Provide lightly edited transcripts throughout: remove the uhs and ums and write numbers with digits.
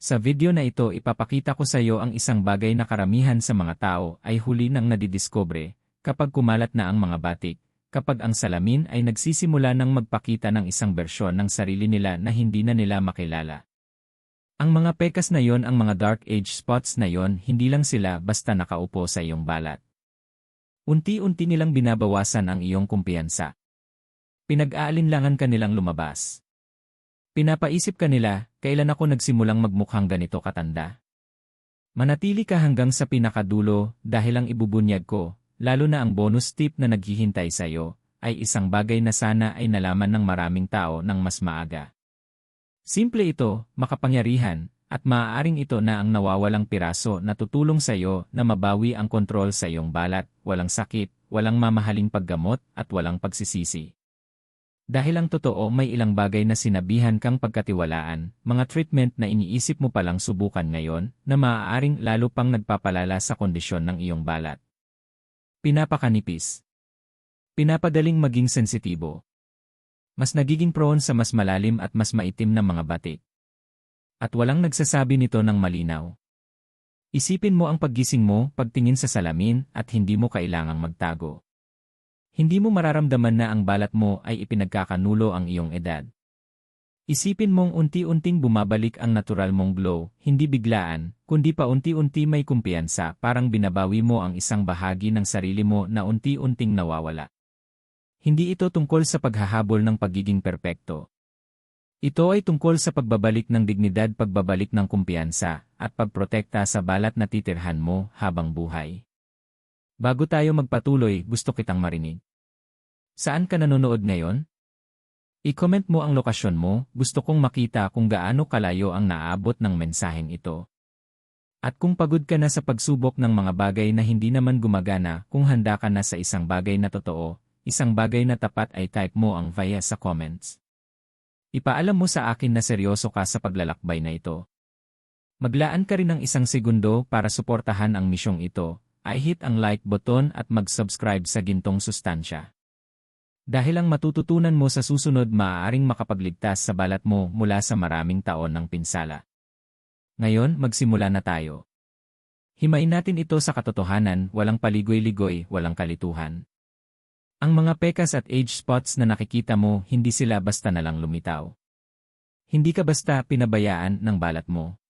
Sa video na ito ipapakita ko sa iyo ang isang bagay na karamihan sa mga tao ay huli nang nadidiskubre kapag kumalat na ang mga batik, kapag ang salamin ay nagsisimula ng magpakita ng isang bersyon ng sarili nila na hindi na nila makilala. Ang mga pekas na yon, ang mga dark age spots na yon, hindi lang sila basta nakaupo sa iyong balat. Unti-unti nilang binabawasan ang iyong kumpiyansa. Pinag-aalinlangan ka nilang lumabas. Pinapaisip ka nila, kailan ako nagsimulang magmukhang ganito katanda? Manatili ka hanggang sa pinakadulo dahil ang ibubunyag ko, lalo na ang bonus tip na naghihintay sa iyo, ay isang bagay na sana ay nalaman ng maraming tao ng mas maaga. Simple ito, makapangyarihan, at maaaring ito na ang nawawalang piraso na tutulong sa iyo na mabawi ang kontrol sa iyong balat, walang sakit, walang mamahaling paggamot, at walang pagsisisi. Dahil ang totoo, may ilang bagay na sinabihan kang pagkatiwalaan, mga treatment na iniisip mo palang subukan ngayon, na maaaring lalo pang nagpapalala sa kondisyon ng iyong balat. Pinapakanipis. Pinapadaling maging sensitibo. Mas nagiging prone sa mas malalim at mas maitim na mga batik. At walang nagsasabi nito ng malinaw. Isipin mo ang paggising mo, pagtingin sa salamin, at hindi mo kailangang magtago. Hindi mo mararamdaman na ang balat mo ay ipinagkakanulo ang iyong edad. Isipin mong unti-unting bumabalik ang natural mong glow, hindi biglaan, kundi pa unti-unti may kumpiyansa, parang binabawi mo ang isang bahagi ng sarili mo na unti-unting nawawala. Hindi ito tungkol sa paghahabol ng pagiging perpekto. Ito ay tungkol sa pagbabalik ng dignidad, pagbabalik ng kumpiyansa, at pagprotekta sa balat na titirhan mo habang buhay. Bago tayo magpatuloy, gusto kitang marinig. Saan ka nanonood ngayon? I-comment mo ang lokasyon mo, gusto kong makita kung gaano kalayo ang naaabot ng mensaheng ito. At kung pagod ka na sa pagsubok ng mga bagay na hindi naman gumagana, kung handa ka na sa isang bagay na totoo, isang bagay na tapat, ay type mo ang via sa comments. Ipaalam mo sa akin na seryoso ka sa paglalakbay na ito. Maglaan ka rin ng isang segundo para suportahan ang misyong ito. I-hit ang like button at mag-subscribe sa gintong sustansya. Dahil ang matututunan mo sa susunod maaaring makapagligtas sa balat mo mula sa maraming taon ng pinsala. Ngayon, magsimula na tayo. Himayin natin ito sa katotohanan, walang paligoy-ligoy, walang kalituhan. Ang mga pekas at age spots na nakikita mo, hindi sila basta nalang lumitaw. Hindi ka basta pinabayaan ng balat mo.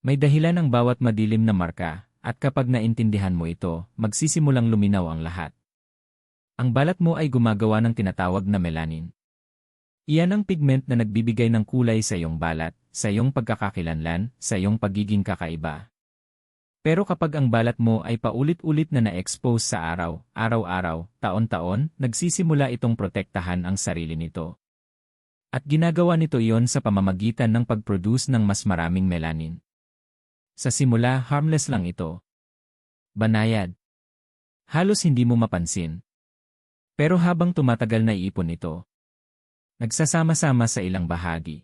May dahilan ang bawat madilim na marka. At kapag naintindihan mo ito, magsisimulang luminaw ang lahat. Ang balat mo ay gumagawa ng tinatawag na melanin. Iyan ang pigment na nagbibigay ng kulay sa iyong balat, sa iyong pagkakakilanlan, sa iyong pagiging kakaiba. Pero kapag ang balat mo ay paulit-ulit na na-expose sa araw, araw-araw, taon-taon, nagsisimula itong protektahan ang sarili nito. At ginagawa nito iyon sa pamamagitan ng pag-produce ng mas maraming melanin. Sa simula, harmless lang ito. Banayad. Halos hindi mo mapansin. Pero habang tumatagal na iipon ito, nagsasama-sama sa ilang bahagi.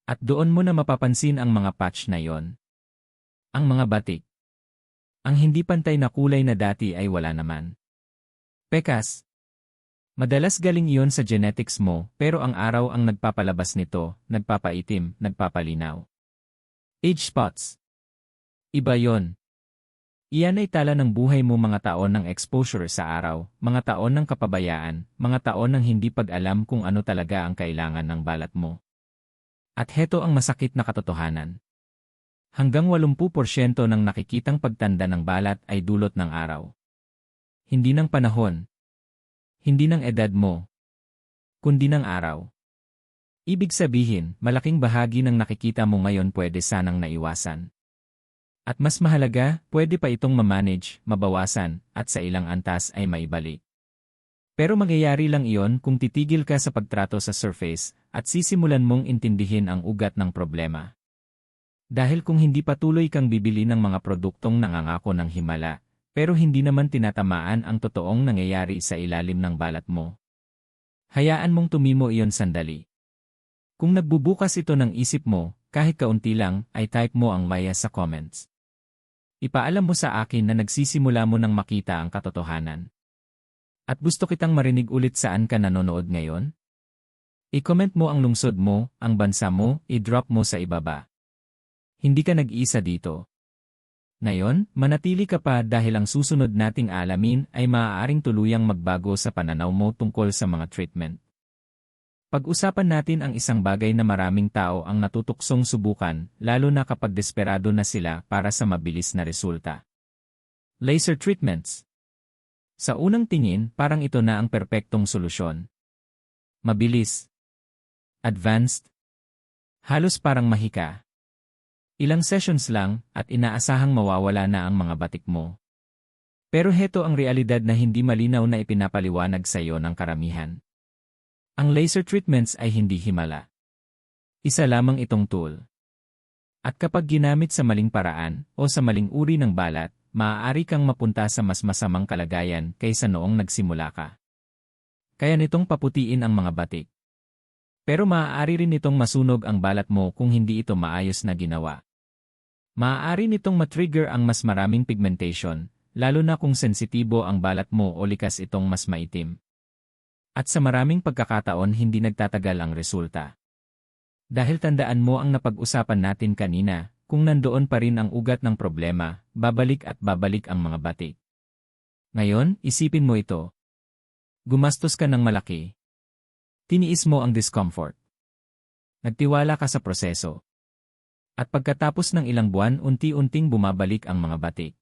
At doon mo na mapapansin ang mga patch na yon. Ang mga batik. Ang hindi pantay na kulay na dati ay wala naman. Pekas. Madalas galing iyon sa genetics mo, pero ang araw ang nagpapalabas nito, nagpapaitim, nagpapalinaw. Age spots. Iba yon. Iyan ay tala ng buhay mo, mga taon ng exposure sa araw, mga taon ng kapabayaan, mga taon ng hindi pag-alam kung ano talaga ang kailangan ng balat mo. At heto ang masakit na katotohanan. Hanggang 80% ng nakikitang pagtanda ng balat ay dulot ng araw. Hindi ng panahon. Hindi ng edad mo. Kundi ng araw. Ibig sabihin, malaking bahagi ng nakikita mo ngayon pwede sanang naiwasan. At mas mahalaga, pwede pa itong ma-manage, mabawasan, at sa ilang antas ay maibalik. Pero mangyayari lang iyon kung titigil ka sa pagtrato sa surface at sisimulan mong intindihin ang ugat ng problema. Dahil kung hindi patuloy kang bibili ng mga produktong nangangako ng himala, pero hindi naman tinatamaan ang totoong nangyayari sa ilalim ng balat mo, hayaan mong tumimo iyon sandali. Kung nagbubukas ito ng isip mo, kahit kaunti lang, ay type mo ang maya sa comments. Ipaalam mo sa akin na nagsisimula mo nang makita ang katotohanan. At gusto kitang marinig ulit saan ka nanonood ngayon? I-comment mo ang lungsod mo, ang bansa mo, i-drop mo sa ibaba. Hindi ka nag-iisa dito. Ngayon, manatili ka pa dahil ang susunod nating alamin ay maaaring tuluyang magbago sa pananaw mo tungkol sa mga treatment. Pag-usapan natin ang isang bagay na maraming tao ang natutuksong subukan, lalo na kapag desperado na sila para sa mabilis na resulta. Laser treatments. Sa unang tingin, parang ito na ang perpektong solusyon. Mabilis. Advanced. Halos parang mahika. Ilang sessions lang at inaasahang mawawala na ang mga batik mo. Pero heto ang realidad na hindi malinaw na ipinapaliwanag sa iyo ng karamihan. Ang laser treatments ay hindi himala. Isa lamang itong tool. At kapag ginamit sa maling paraan o sa maling uri ng balat, maaari kang mapunta sa mas masamang kalagayan kaysa noong nagsimula ka. Kaya nitong paputiin ang mga batik. Pero maaari rin nitong masunog ang balat mo kung hindi ito maayos na ginawa. Maaari nitong matrigger ang mas maraming pigmentation, lalo na kung sensitibo ang balat mo o likas itong mas maitim. At sa maraming pagkakataon hindi nagtatagal ang resulta. Dahil tandaan mo ang napag-usapan natin kanina, kung nandoon pa rin ang ugat ng problema, babalik at babalik ang mga batik. Ngayon, isipin mo ito. Gumastos ka ng malaki. Tiniis mo ang discomfort. Nagtiwala ka sa proseso. At pagkatapos ng ilang buwan, unti-unting bumabalik ang mga batik.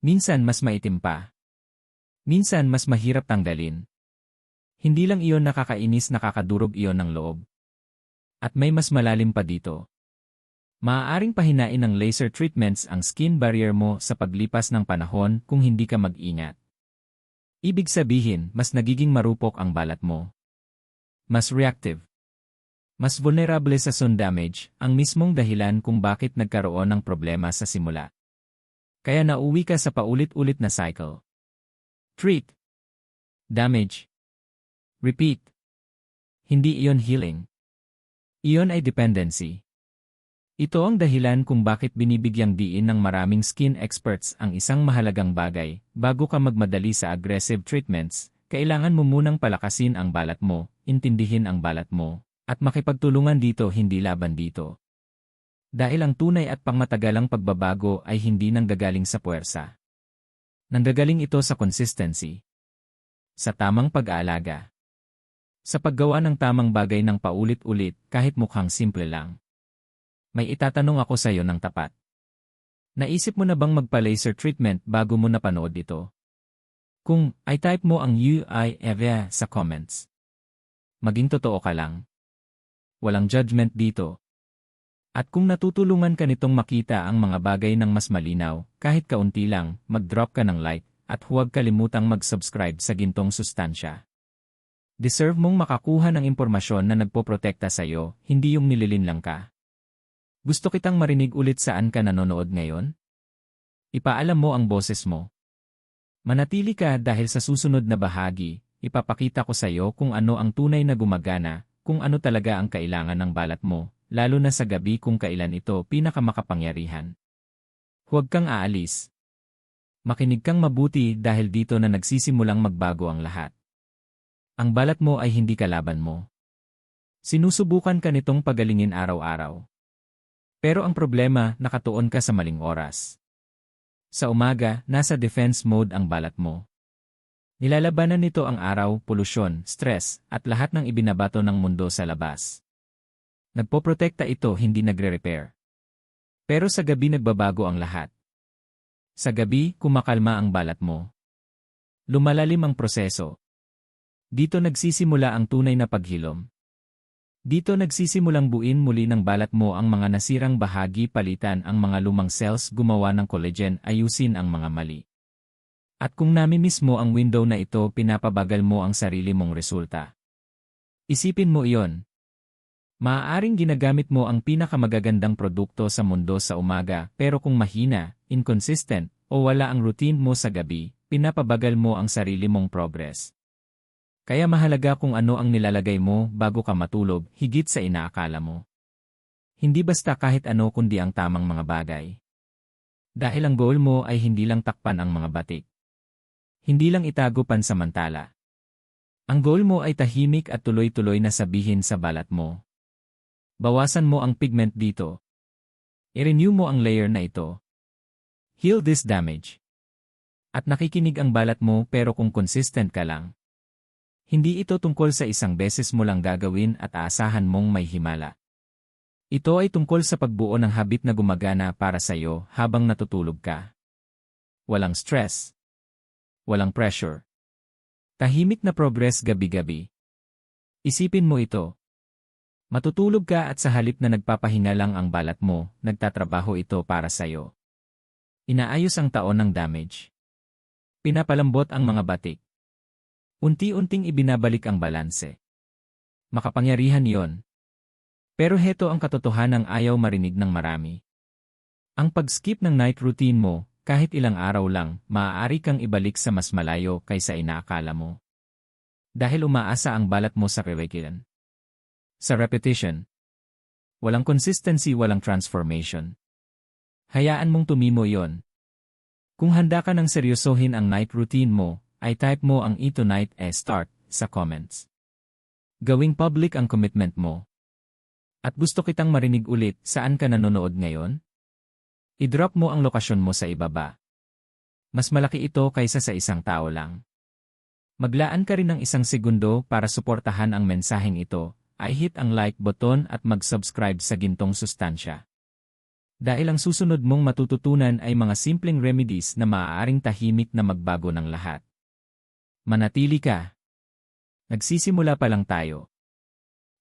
Minsan mas maitim pa. Minsan mas mahirap tanggalin. Hindi lang iyon nakakainis, nakakadurog iyon ng loob. At may mas malalim pa dito. Maaaring pahinain ng laser treatments ang skin barrier mo sa paglipas ng panahon kung hindi ka mag-ingat. Ibig sabihin, mas nagiging marupok ang balat mo. Mas reactive. Mas vulnerable sa sun damage, ang mismong dahilan kung bakit nagkaroon ng problema sa simula. Kaya nauwi ka sa paulit-ulit na cycle. Treat. Damage. Repeat. Hindi iyon healing. Iyon ay dependency. Ito ang dahilan kung bakit binibigyang diin ng maraming skin experts ang isang mahalagang bagay. Bago ka magmadali sa aggressive treatments, kailangan mo munang palakasin ang balat mo, intindihin ang balat mo, at makipagtulungan dito hindi laban dito. Dahil ang tunay at pangmatagalang pagbabago ay hindi nanggagaling sa puwersa. Nanggagaling ito sa consistency. Sa tamang pag-aalaga. Sa paggawa ng tamang bagay ng paulit-ulit kahit mukhang simple lang. May itatanong ako sa iyo ng tapat. Naisip mo na bang magpa-laser treatment bago mo napanood ito? Kung ay type mo ang UIEVA sa comments. Maging totoo ka lang. Walang judgment dito. At kung natutulungan ka nitong makita ang mga bagay ng mas malinaw, kahit kaunti lang, mag-drop ka ng like at huwag kalimutang mag-subscribe sa gintong sustansya. Deserve mong makakuha ng impormasyon na nagpoprotekta sa iyo, hindi yung nililinlang ka. Gusto kitang marinig ulit saan ka nanonood ngayon? Ipaalam mo ang boses mo. Manatili ka dahil sa susunod na bahagi, ipapakita ko sa iyo kung ano ang tunay na gumagana, kung ano talaga ang kailangan ng balat mo, lalo na sa gabi kung kailan ito pinakamakapangyarihan. Huwag kang aalis. Makinig kang mabuti dahil dito na nagsisimulang magbago ang lahat. Ang balat mo ay hindi kalaban mo. Sinusubukan ka nitong pagalingin araw-araw. Pero ang problema, nakatuon ka sa maling oras. Sa umaga, nasa defense mode ang balat mo. Nilalabanan nito ang araw, polusyon, stress, at lahat ng ibinabato ng mundo sa labas. Nagpoprotekta ito, hindi nagre-repair. Pero sa gabi nagbabago ang lahat. Sa gabi, kumakalma ang balat mo. Lumalalim ang proseso. Dito nagsisimula ang tunay na paghilom. Dito nagsisimulang buuin muli ng balat mo ang mga nasirang bahagi, palitan ang mga lumang cells, gumawa ng collagen, ayusin ang mga mali. At kung namimiss mo ang window na ito, pinapabagal mo ang sarili mong resulta. Isipin mo iyon. Maaaring ginagamit mo ang pinakamagagandang produkto sa mundo sa umaga, pero kung mahina, inconsistent, o wala ang routine mo sa gabi, pinapabagal mo ang sarili mong progress. Kaya mahalaga kung ano ang nilalagay mo bago ka matulog, higit sa inaakala mo. Hindi basta kahit ano kundi ang tamang mga bagay. Dahil ang goal mo ay hindi lang takpan ang mga batik. Hindi lang itago pansamantala. Ang goal mo ay tahimik at tuloy-tuloy na sabihin sa balat mo. Bawasan mo ang pigment dito. I-renew mo ang layer na ito. Heal this damage. At nakikinig ang balat mo pero kung consistent ka lang. Hindi ito tungkol sa isang beses mo lang gagawin at aasahan mong may himala. Ito ay tungkol sa pagbuo ng habit na gumagana para sa iyo habang natutulog ka. Walang stress. Walang pressure. Tahimik na progress gabi-gabi. Isipin mo ito. Matutulog ka at sa halip na nagpapahinga lang ang balat mo, nagtatrabaho ito para sa iyo. Inaayos ang taon ng damage. Pinapalambot ang mga batik. Unti-unting ibinabalik ang balanse. Makapangyarihan yon. Pero heto ang katotohanang ayaw marinig ng marami. Ang pag-skip ng night routine mo, kahit ilang araw lang, maaari kang ibalik sa mas malayo kaysa inaakala mo. Dahil umaasa ang balat mo sa repetition. Sa repetition. Walang consistency, walang transformation. Hayaan mong tumimo yon. Kung handa ka ng seryosohin ang night routine mo, ay type mo ang tonight start sa comments. Gawing public ang commitment mo. At gusto kitang marinig ulit, saan ka nanonood ngayon? I-drop mo ang lokasyon mo sa ibaba. Mas malaki ito kaysa sa isang tao lang. Maglaan ka rin ng isang segundo para suportahan ang mensaheng ito, ay hit ang like button at mag-subscribe sa Gintong Sustansya. Dahil ang susunod mong matututunan ay mga simpleng remedies na maaaring tahimik na magbago ng lahat. Manatili ka. Nagsisimula pa lang tayo.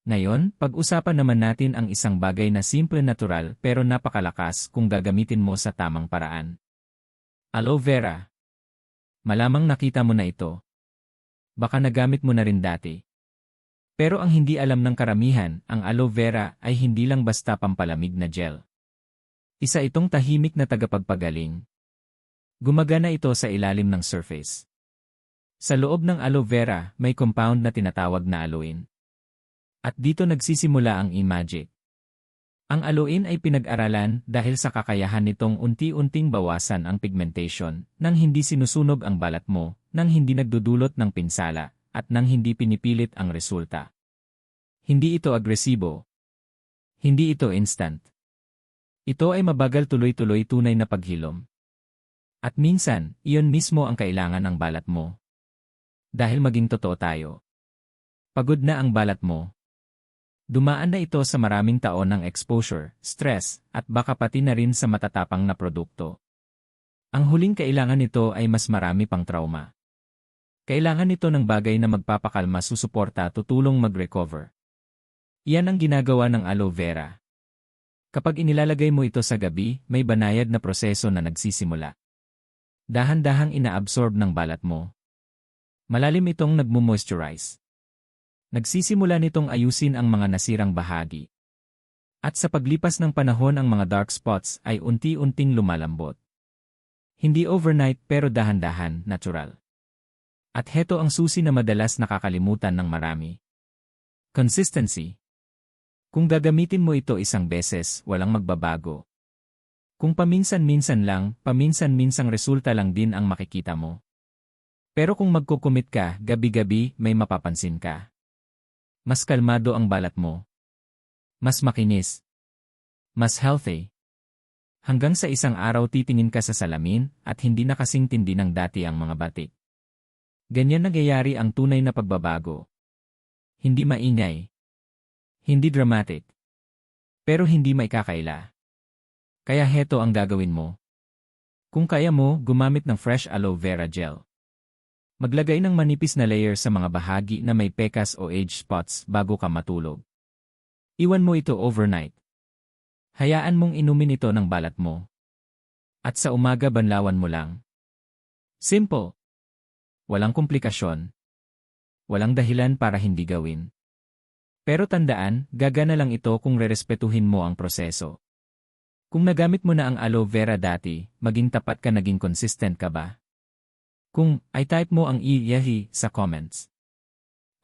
Ngayon, pag-usapan naman natin ang isang bagay na simple natural pero napakalakas kung gagamitin mo sa tamang paraan. Aloe vera. Malamang nakita mo na ito. Baka nagamit mo na rin dati. Pero ang hindi alam ng karamihan, ang aloe vera ay hindi lang basta pampalamig na gel. Isa itong tahimik na tagapagpagaling. Gumagana ito sa ilalim ng surface. Sa loob ng aloe vera, may compound na tinatawag na aloin. At dito nagsisimula ang e-magic. Ang aloin ay pinag-aralan dahil sa kakayahan nitong unti-unting bawasan ang pigmentation nang hindi sinusunog ang balat mo, nang hindi nagdudulot ng pinsala, at nang hindi pinipilit ang resulta. Hindi ito agresibo. Hindi ito instant. Ito ay mabagal tuloy-tuloy tunay na paghilom. At minsan, iyon mismo ang kailangan ng balat mo. Dahil maging totoo tayo. Pagod na ang balat mo. Dumaan na ito sa maraming taon ng exposure, stress, at baka pati na rin sa matatapang na produkto. Ang huling kailangan nito ay mas marami pang trauma. Kailangan nito ng bagay na magpapakalma, susuporta, tutulong mag-recover. Iyan ang ginagawa ng aloe vera. Kapag inilalagay mo ito sa gabi, may banayad na proseso na nagsisimula. Dahan-dahang inaabsorb ng balat mo. Malalim itong nagmo-moisturize. Nagsisimula nitong ayusin ang mga nasirang bahagi. At sa paglipas ng panahon ang mga dark spots ay unti-unting lumalambot. Hindi overnight pero dahan-dahan, natural. At heto ang susi na madalas nakakalimutan ng marami. Consistency. Kung gagamitin mo ito isang beses, walang magbabago. Kung paminsan-minsan lang, paminsan-minsang resulta lang din ang makikita mo. Pero kung magkukumit ka, gabi-gabi, may mapapansin ka. Mas kalmado ang balat mo. Mas makinis. Mas healthy. Hanggang sa isang araw titingin ka sa salamin at hindi na kasing tindi ng dati ang mga batik. Ganyan nangyayari ang tunay na pagbabago. Hindi maingay. Hindi dramatic. Pero hindi maikakaila. Kaya heto ang gagawin mo. Kung kaya mo, gumamit ng fresh aloe vera gel. Maglagay ng manipis na layer sa mga bahagi na may pekas o age spots bago ka matulog. Iwan mo ito overnight. Hayaan mong inumin ito ng balat mo. At sa umaga banlawan mo lang. Simple. Walang komplikasyon. Walang dahilan para hindi gawin. Pero tandaan, gagana lang ito kung rerespetuhin mo ang proseso. Kung nagamit mo na ang aloe vera dati, maging tapat ka, naging consistent ka ba? Kung, ay type mo ang i-yahi sa comments.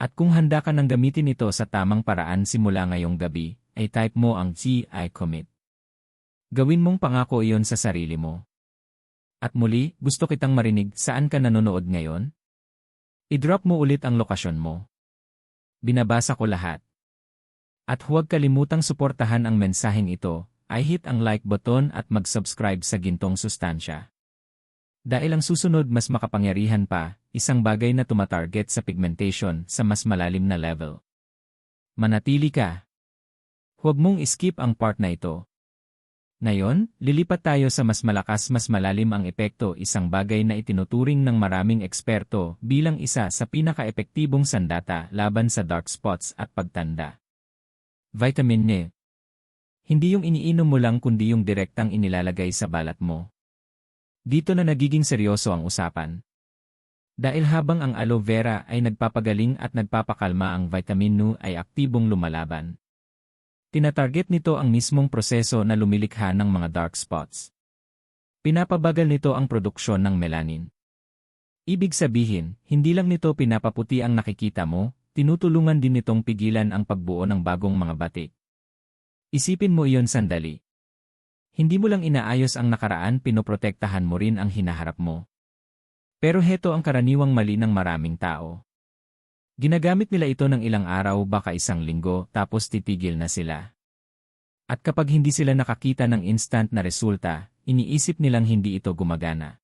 At kung handa ka nang gamitin ito sa tamang paraan simula ngayong gabi, ay type mo ang I commit. Gawin mong pangako iyon sa sarili mo. At muli, gusto kitang marinig, saan ka nanonood ngayon? I-drop mo ulit ang lokasyon mo. Binabasa ko lahat. At huwag kalimutang suportahan ang mensaheng ito, ay hit ang like button at mag-subscribe sa Gintong Sustansya. Dahil ang susunod mas makapangyarihan pa, isang bagay na tumatarget sa pigmentation sa mas malalim na level. Manatili ka. Huwag mong skip ang part na ito. Ngayon, lilipat tayo sa mas malakas mas malalim ang epekto, isang bagay na itinuturing ng maraming eksperto bilang isa sa pinaka-epektibong sandata laban sa dark spots at pagtanda. Vitamin E. Hindi yung iniinom mo lang kundi yung direktang inilalagay sa balat mo. Dito na nagiging seryoso ang usapan. Dahil habang ang aloe vera ay nagpapagaling at nagpapakalma, ang vitamin E ay aktibong lumalaban. Tinatarget nito ang mismong proseso na lumilikha ng mga dark spots. Pinapabagal nito ang produksyon ng melanin. Ibig sabihin, hindi lang nito pinapaputi ang nakikita mo, tinutulungan din nitong pigilan ang pagbuo ng bagong mga batik. Isipin mo iyon sandali. Hindi mo lang inaayos ang nakaraan, pinoprotektahan mo rin ang hinaharap mo. Pero heto ang karaniwang mali ng maraming tao. Ginagamit nila ito ng ilang araw, baka isang linggo, tapos titigil na sila. At kapag hindi sila nakakita ng instant na resulta, iniisip nilang hindi ito gumagana.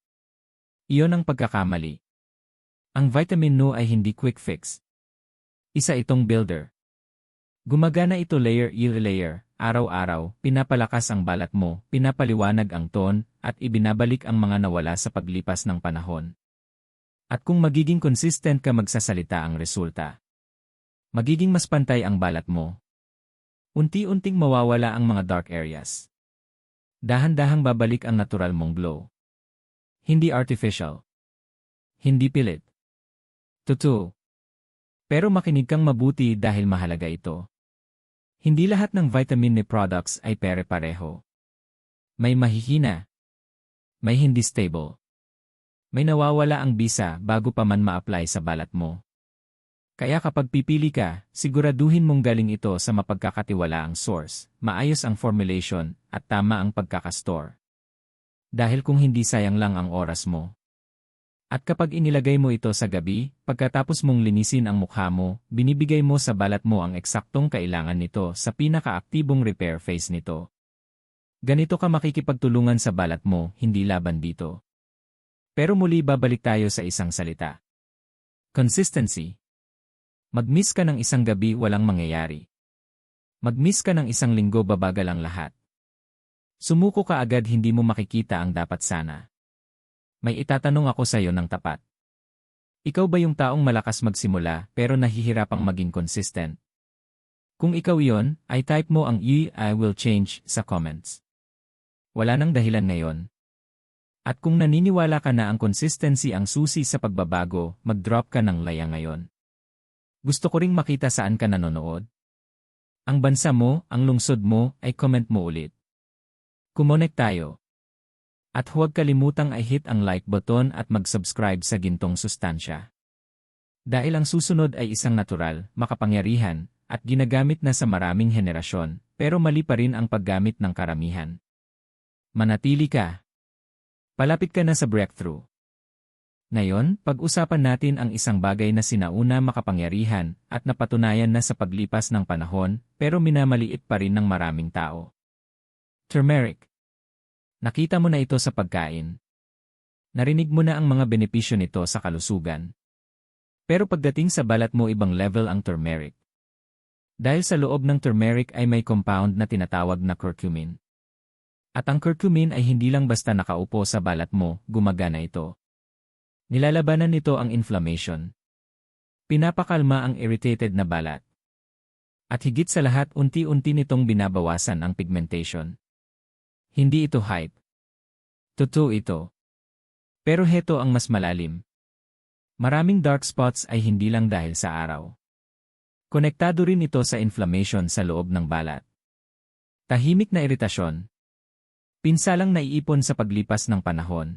Iyon ang pagkakamali. Ang vitamin E ay hindi quick fix. Isa itong builder. Gumagana ito layer, araw-araw, pinapalakas ang balat mo, pinapaliwanag ang tone, at ibinabalik ang mga nawala sa paglipas ng panahon. At kung magiging consistent ka magsasalita, ang resulta. Magiging mas pantay ang balat mo. Unti-unting mawawala ang mga dark areas. Dahan-dahang babalik ang natural mong glow. Hindi artificial. Hindi pilit. Totoo. Pero makinig kang mabuti dahil mahalaga ito. Hindi lahat ng vitamin E products ay pare-pareho. May mahihina. May hindi stable. May nawawala ang bisa bago pa man ma-apply sa balat mo. Kaya kapag pipili ka, siguraduhin mong galing ito sa mapagkakatiwalaang source, maayos ang formulation, at tama ang pagkakastore. Dahil kung hindi, sayang lang ang oras mo. At kapag inilagay mo ito sa gabi, pagkatapos mong linisin ang mukha mo, binibigay mo sa balat mo ang eksaktong kailangan nito sa pinaka-aktibong repair phase nito. Ganito ka makikipagtulungan sa balat mo, hindi laban dito. Pero muli babalik tayo sa isang salita. Consistency. Mag-miss ka ng isang gabi, walang mangyayari. Mag-miss ka ng isang linggo, babagal ang lahat. Sumuko ka agad, hindi mo makikita ang dapat sana. May itatanong ako sa iyo ng tapat. Ikaw ba yung taong malakas magsimula pero nahihirapang maging consistent? Kung ikaw yon, ay type mo ang I will change sa comments. Wala nang dahilan ngayon. At kung naniniwala ka na ang consistency ang susi sa pagbabago, mag-drop ka ng laya ngayon. Gusto ko ring makita saan ka nanonood. Ang bansa mo, ang lungsod mo, ay comment mo ulit. Kumonek tayo. At huwag kalimutang i-hit ang like button at mag-subscribe sa Gintong Sustansya. Dahil ang susunod ay isang natural, makapangyarihan, at ginagamit na sa maraming henerasyon, pero mali pa rin ang paggamit ng karamihan. Manatili ka. Palapit ka na sa breakthrough. Ngayon, pag-usapan natin ang isang bagay na sinauna makapangyarihan at napatunayan na sa paglipas ng panahon pero minamaliit pa rin ng maraming tao. Turmeric. Nakita mo na ito sa pagkain. Narinig mo na ang mga benepisyo nito sa kalusugan. Pero pagdating sa balat mo, ibang level ang turmeric. Dahil sa loob ng turmeric ay may compound na tinatawag na curcumin. At ang curcumin ay hindi lang basta nakaupo sa balat mo, gumagana ito. Nilalabanan nito ang inflammation. Pinapakalma ang irritated na balat. At higit sa lahat, unti-unti nitong binabawasan ang pigmentation. Hindi ito hype. Totoo ito. Pero heto ang mas malalim. Maraming dark spots ay hindi lang dahil sa araw. Konektado rin ito sa inflammation sa loob ng balat. Tahimik na iritasyon. Pinsalang naiipon sa paglipas ng panahon.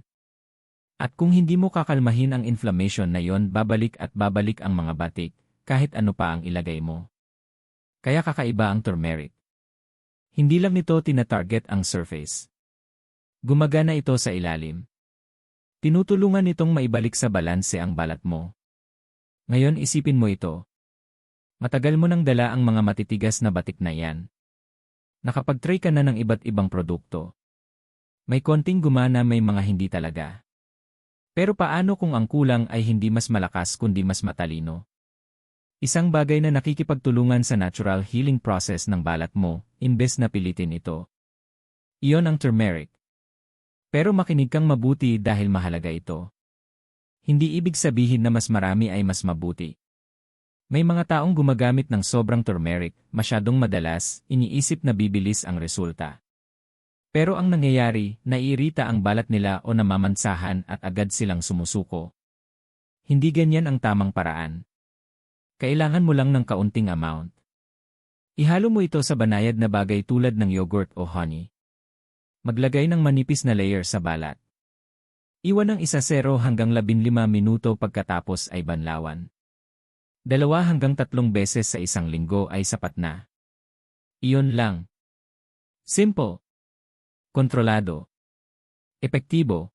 At kung hindi mo kakalmahin ang inflammation na yon, babalik at babalik ang mga batik, kahit ano pa ang ilagay mo. Kaya kakaiba ang turmeric. Hindi lang nito tina-target ang surface. Gumagana ito sa ilalim. Tinutulungan nitong maibalik sa balanse ang balat mo. Ngayon isipin mo ito. Matagal mo nang dala ang mga matitigas na batik na yan. Nakapag-try ka na ng iba't ibang produkto. May konting gumana, may mga hindi talaga. Pero paano kung ang kulang ay hindi mas malakas kundi mas matalino? Isang bagay na nakikipagtulungan sa natural healing process ng balat mo, imbes na pilitin ito. Iyon ang turmeric. Pero makinig kang mabuti dahil mahalaga ito. Hindi ibig sabihin na mas marami ay mas mabuti. May mga taong gumagamit ng sobrang turmeric, masyadong madalas, iniisip na bibilis ang resulta. Pero ang nangyayari, naiirita ang balat nila o namamansahan at agad silang sumusuko. Hindi ganyan ang tamang paraan. Kailangan mo lang ng kaunting amount. Ihalo mo ito sa banayad na bagay tulad ng yogurt o honey. Maglagay ng manipis na layer sa balat. Iwan ng 0 hanggang 15 minuto pagkatapos ay banlawan. 2 hanggang 3 beses sa isang linggo ay sapat na. Iyon lang. Simple. Kontrolado. Epektibo.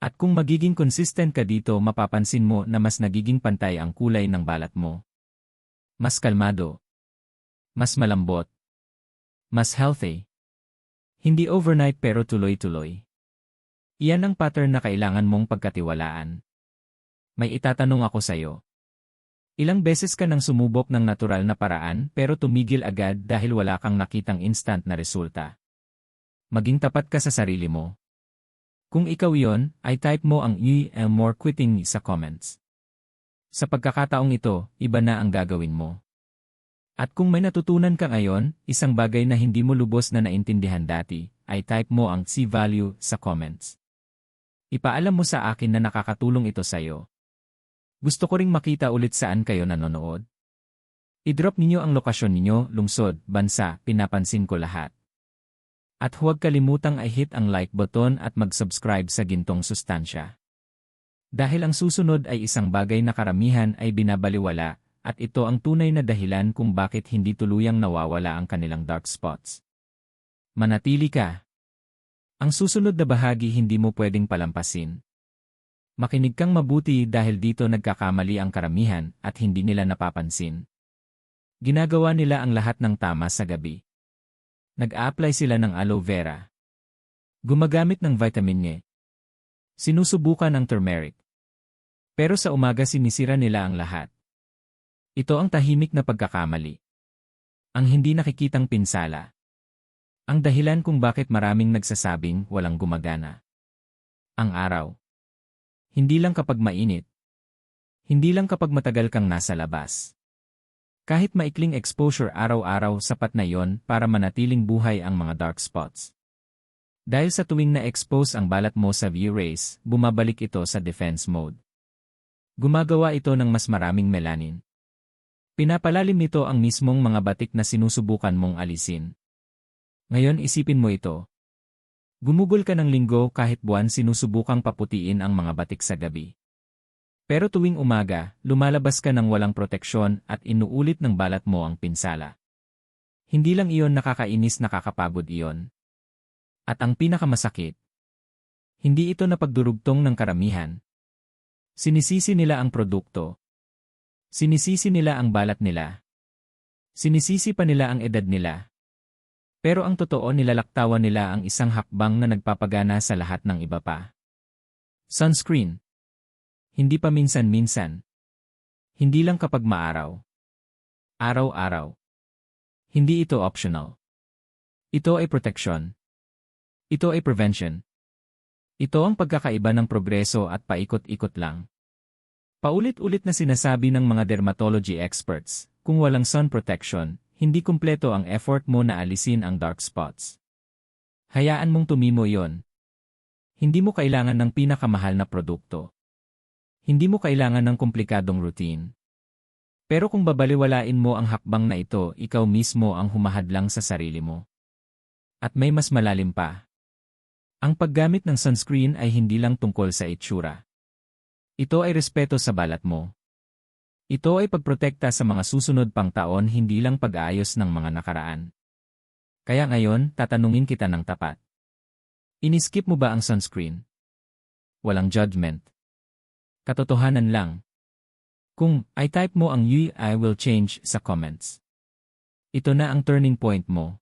At kung magiging consistent ka dito, mapapansin mo na mas nagiging pantay ang kulay ng balat mo. Mas kalmado. Mas malambot. Mas healthy. Hindi overnight pero tuloy-tuloy. Iyan ang pattern na kailangan mong pagkatiwalaan. May itatanong ako sa'yo. Ilang beses ka nang sumubok ng natural na paraan pero tumigil agad dahil wala kang nakitang instant na resulta? Maging tapat ka sa sarili mo. Kung ikaw yon, ay type mo ang "I'm more quitting" sa comments. Sa pagkakataong ito, iba na ang gagawin mo. At kung may natutunan ka ngayon, isang bagay na hindi mo lubos na naintindihan dati, ay type mo ang C-value sa comments. Ipaalam mo sa akin na nakakatulong ito sa'yo. Gusto ko ring makita ulit saan kayo nanonood. I-drop ninyo ang lokasyon ninyo, lungsod, bansa, pinapansin ko lahat. At huwag kalimutang i-hit ang like button at mag-subscribe sa Gintong Sustansya. Dahil ang susunod ay isang bagay na karamihan ay binabaliwala, at ito ang tunay na dahilan kung bakit hindi tuluyang nawawala ang kanilang dark spots. Manatili ka. Ang susunod na bahagi hindi mo pwedeng palampasin. Makinig kang mabuti dahil dito nagkakamali ang karamihan at hindi nila napapansin. Ginagawa nila ang lahat ng tama sa gabi. Nag-a-apply sila ng aloe vera. Gumagamit ng vitamin E. Sinusubukan ang turmeric. Pero sa umaga sinisira nila ang lahat. Ito ang tahimik na pagkakamali. Ang hindi nakikitang pinsala. Ang dahilan kung bakit maraming nagsasabing walang gumagana. Ang araw. Hindi lang kapag mainit. Hindi lang kapag matagal kang nasa labas. Kahit maikling exposure araw-araw, sapat na yon para manatiling buhay ang mga dark spots. Dahil sa tuwing na-expose ang balat mo sa UV rays, bumabalik ito sa defense mode. Gumagawa ito ng mas maraming melanin. Pinapalalim nito ang mismong mga batik na sinusubukan mong alisin. Ngayon isipin mo ito. Gumugol ka ng linggo, kahit buwan sinusubukang paputiin ang mga batik sa gabi. Pero tuwing umaga, lumalabas ka ng walang proteksyon at inuulit ng balat mo ang pinsala. Hindi lang iyon nakakainis, nakakapagod iyon. At ang pinakamasakit, hindi ito napagdurugtong ng karamihan. Sinisisi nila ang produkto. Sinisisi nila ang balat nila. Sinisisi pa nila ang edad nila. Pero ang totoo, nilalaktawan nila ang isang hakbang na nagpapagana sa lahat ng iba pa. Sunscreen. Hindi pa minsan-minsan. Hindi lang kapag maaraw. Araw-araw. Hindi ito optional. Ito ay protection. Ito ay prevention. Ito ang pagkakaiba ng progreso at paikot-ikot lang. Paulit-ulit na sinasabi ng mga dermatology experts, kung walang sun protection, hindi kumpleto ang effort mo na alisin ang dark spots. Hayaan mong tumimo yon. Hindi mo kailangan ng pinakamahal na produkto. Hindi mo kailangan ng komplikadong routine. Pero kung babaliwalain mo ang hakbang na ito, ikaw mismo ang humahadlang sa sarili mo. At may mas malalim pa. Ang paggamit ng sunscreen ay hindi lang tungkol sa itsura. Ito ay respeto sa balat mo. Ito ay pagprotekta sa mga susunod pang taon, hindi lang pag-aayos ng mga nakaraan. Kaya ngayon, tatanungin kita ng tapat. Iniskip mo ba ang sunscreen? Walang judgment. Katotohanan lang. Kung i-type mo ang "I will change" sa comments. Ito na ang turning point mo.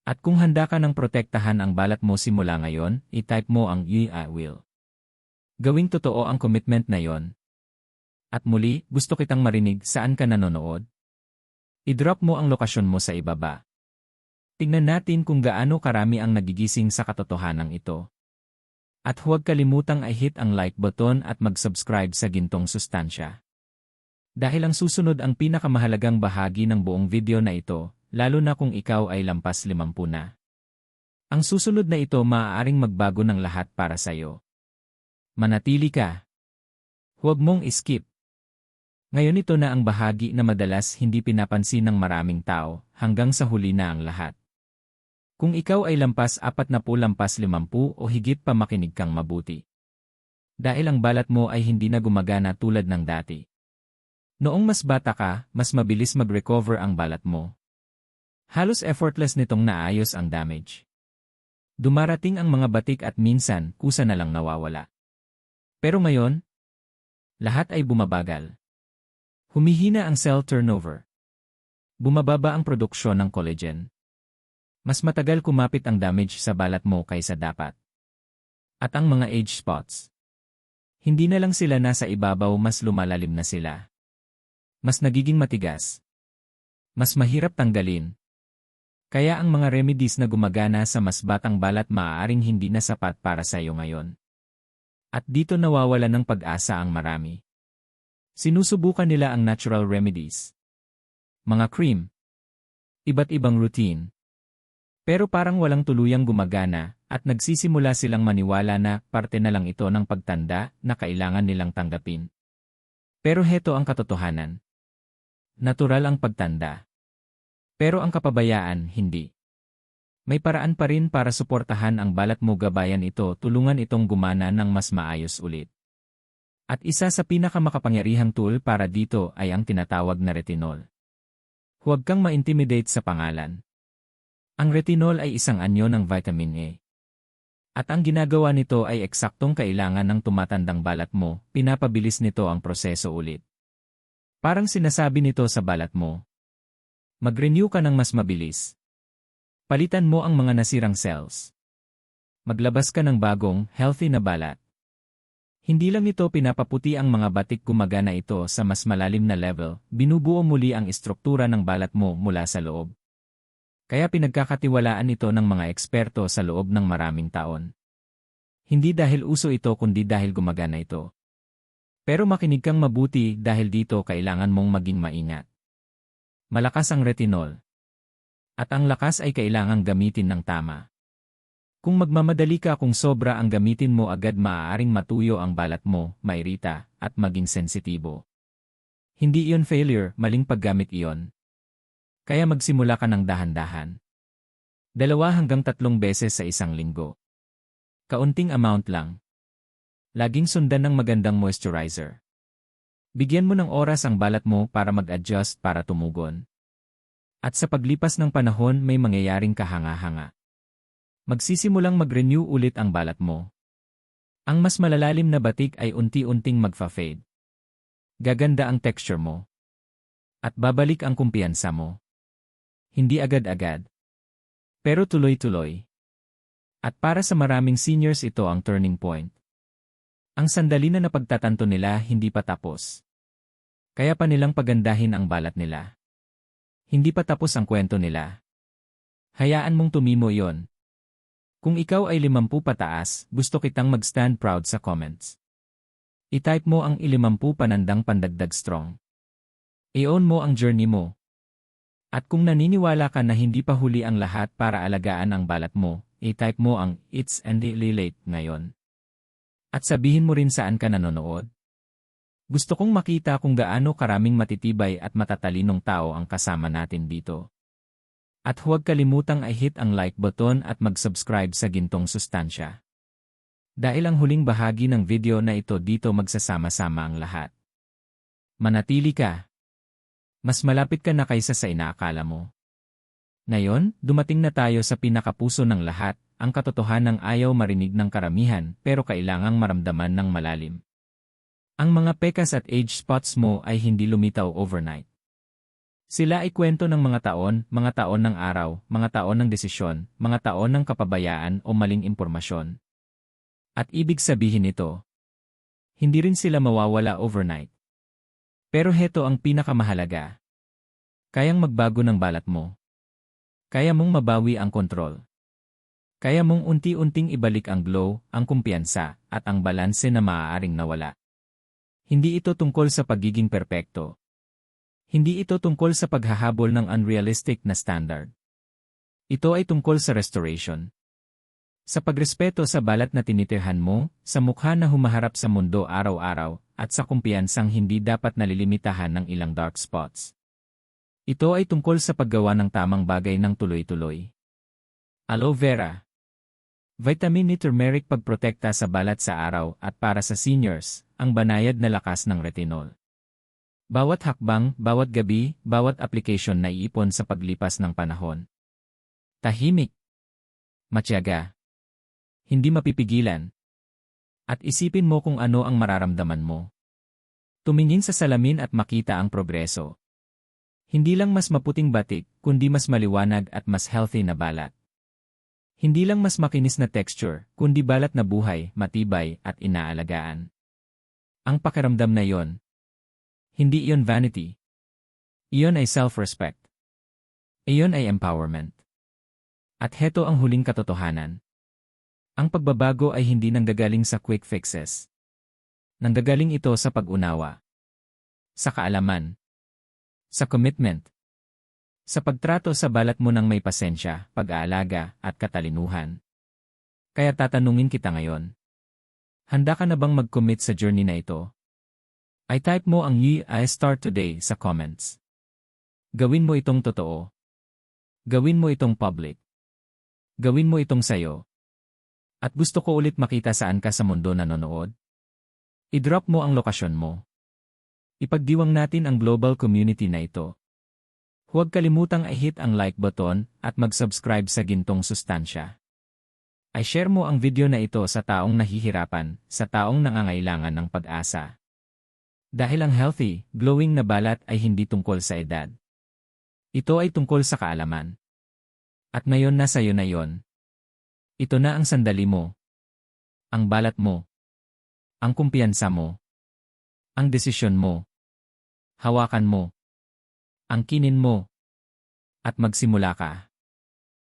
At kung handa ka ng protektahan ang balat mo simula ngayon, i-type mo ang I will. Gawing totoo ang commitment na yon. At muli, gusto kitang marinig saan ka nanonood. I-drop mo ang lokasyon mo sa ibaba. Tingnan natin kung gaano karami ang nagigising sa katotohanan ito. At huwag kalimutang i-hit ang like button at mag-subscribe sa Gintong Sustansya. Dahil ang susunod ang pinakamahalagang bahagi ng buong video na ito, lalo na kung ikaw ay lampas 50 na. Ang susunod na ito maaaring magbago ng lahat para sa'yo. Manatili ka. Huwag mong skip. Ngayon ito na ang bahagi na madalas hindi pinapansin ng maraming tao, hanggang sa huli na ang lahat. Kung ikaw ay lampas 40 lampas 50 o higit pa makinig kang mabuti. Dahil ang balat mo ay hindi na gumagana tulad ng dati. Noong mas bata ka, mas mabilis mag-recover ang balat mo. Halos effortless nitong naayos ang damage. Dumarating ang mga batik at minsan, kusa na lang nawawala. Pero ngayon, lahat ay bumabagal. Humihina ang cell turnover. Bumababa ang produksyon ng collagen. Mas matagal kumapit ang damage sa balat mo kaysa dapat. At ang mga age spots. Hindi na lang sila nasa ibabaw, mas lumalalim na sila. Mas nagiging matigas. Mas mahirap tanggalin. Kaya ang mga remedies na gumagana sa mas batang balat maaaring hindi na sapat para sa iyo ngayon. At dito nawawala ng pag-asa ang marami. Sinusubukan nila ang natural remedies. Mga cream. Iba't ibang routine. Pero parang walang tuluyang gumagana at nagsisimula silang maniwala na parte na lang ito ng pagtanda na kailangan nilang tanggapin. Pero heto ang katotohanan. Natural ang pagtanda. Pero ang kapabayaan, hindi. May paraan pa rin para suportahan ang balat mo, gabayan ito, tulungan itong gumana ng mas maayos ulit. At isa sa pinakamakapangyarihang tool para dito ay ang tinatawag na retinol. Huwag kang ma-intimidate sa pangalan. Ang retinol ay isang anyo ng vitamin A. At ang ginagawa nito ay eksaktong kailangan ng tumatandang balat mo, pinapabilis nito ang proseso ulit. Parang sinasabi nito sa balat mo, mag-renew ka ng mas mabilis. Palitan mo ang mga nasirang cells. Maglabas ka ng bagong, healthy na balat. Hindi lang ito pinapaputi ang mga batik, gumagana ito sa mas malalim na level, binubuo muli ang istruktura ng balat mo mula sa loob. Kaya pinagkakatiwalaan ito ng mga eksperto sa loob ng maraming taon. Hindi dahil uso ito kundi dahil gumagana ito. Pero makinig kang mabuti dahil dito kailangan mong maging maingat. Malakas ang retinol. At ang lakas ay kailangang gamitin ng tama. Kung magmamadali ka, kung sobra ang gamitin mo, agad maaaring matuyo ang balat mo, mairita, at maging sensitibo. Hindi iyon failure, maling paggamit iyon. Kaya magsimula ka ng dahan-dahan. 2 hanggang 3 beses sa isang linggo. Kaunting amount lang. Laging sundan ng magandang moisturizer. Bigyan mo ng oras ang balat mo para mag-adjust, para tumugon. At sa paglipas ng panahon may mangyayaring kahanga-hanga. Magsisimulang mag-renew ulit ang balat mo. Ang mas malalalim na batik ay unti-unting magfa-fade. Gaganda ang texture mo. At babalik ang kumpiyansa mo. Hindi agad-agad. Pero tuloy-tuloy. At para sa maraming seniors ito ang turning point. Ang sandali na napagtatanto nila hindi pa tapos. Kaya pa nilang pagandahin ang balat nila. Hindi pa tapos ang kwento nila. Hayaan mong tumimo iyon. Kung ikaw ay 50 pataas, gusto kitang mag-stand proud sa comments. I-type mo ang 50 panandang pandagdag strong. I-own mo ang journey mo. At kung naniniwala ka na hindi pa huli ang lahat para alagaan ang balat mo, i-type mo ang it's and late ngayon. At sabihin mo rin saan ka nanonood. Gusto kong makita kung gaano karaming matitibay at matatalinong tao ang kasama natin dito. At huwag kalimutang i-hit ang like button at mag-subscribe sa Gintong Sustansya. Dahil ang huling bahagi ng video na ito, dito magsasama-sama ang lahat. Manatili ka. Mas malapit ka na kaysa sa inaakala mo. Ngayon, dumating na tayo sa pinakapuso ng lahat, ang katotohanang ayaw marinig ng karamihan pero kailangang maramdaman ng malalim. Ang mga pekas at age spots mo ay hindi lumitaw overnight. Sila ay kwento ng mga taon ng araw, mga taon ng desisyon, mga taon ng kapabayaan o maling impormasyon. At ibig sabihin nito, hindi rin sila mawawala overnight. Pero heto ang pinakamahalaga. Kayang magbago ng balat mo. Kaya mong mabawi ang kontrol. Kaya mong unti-unting ibalik ang glow, ang kumpiyansa, at ang balanse na maaaring nawala. Hindi ito tungkol sa pagiging perpekto. Hindi ito tungkol sa paghahabol ng unrealistic na standard. Ito ay tungkol sa restoration. Sa pagrespeto sa balat na tinitirhan mo, sa mukha na humaharap sa mundo araw-araw, at sa kumpiyansang hindi dapat nalilimitahan ng ilang dark spots. Ito ay tungkol sa paggawa ng tamang bagay ng tuloy-tuloy. Aloe vera. Vitamin ni turmeric pagprotekta sa balat sa araw at para sa seniors, ang banayad na lakas ng retinol. Bawat hakbang, bawat gabi, bawat application na iipon sa paglipas ng panahon. Tahimik. Matyaga. Hindi mapipigilan. At isipin mo kung ano ang mararamdaman mo. Tumingin sa salamin at makita ang progreso. Hindi lang mas maputing batik, kundi mas maliwanag at mas healthy na balat. Hindi lang mas makinis na texture, kundi balat na buhay, matibay, at inaalagaan. Ang pakiramdam na yon, hindi iyon vanity. Iyon ay self-respect. Iyon ay empowerment. At heto ang huling katotohanan. Ang pagbabago ay hindi nanggagaling sa quick fixes. Nanggagaling ito sa pag-unawa. Sa kaalaman. Sa commitment. Sa pagtrato sa balat mo ng may pasensya, pag-aalaga, at katalinuhan. Kaya tatanungin kita ngayon. Handa ka na bang mag-commit sa journey na ito? Ay type mo ang I start today sa comments. Gawin mo itong totoo. Gawin mo itong public. Gawin mo itong sayo. At gusto ko ulit makita saan ka sa mundo nanonood. I-drop mo ang lokasyon mo. Ipagdiwang natin ang global community na ito. Huwag kalimutang i-hit ang like button at mag-subscribe sa gintong sustansya. Ay share mo ang video na ito sa taong nahihirapan, sa taong nangangailangan ng pag-asa. Dahil ang healthy, glowing na balat ay hindi tungkol sa edad. Ito ay tungkol sa kaalaman. At ngayon nasa iyo na yon. Ito na ang sandali mo. Ang balat mo. Ang kumpiyansa mo. Ang desisyon mo. Hawakan mo. Angkinin mo. At magsimula ka.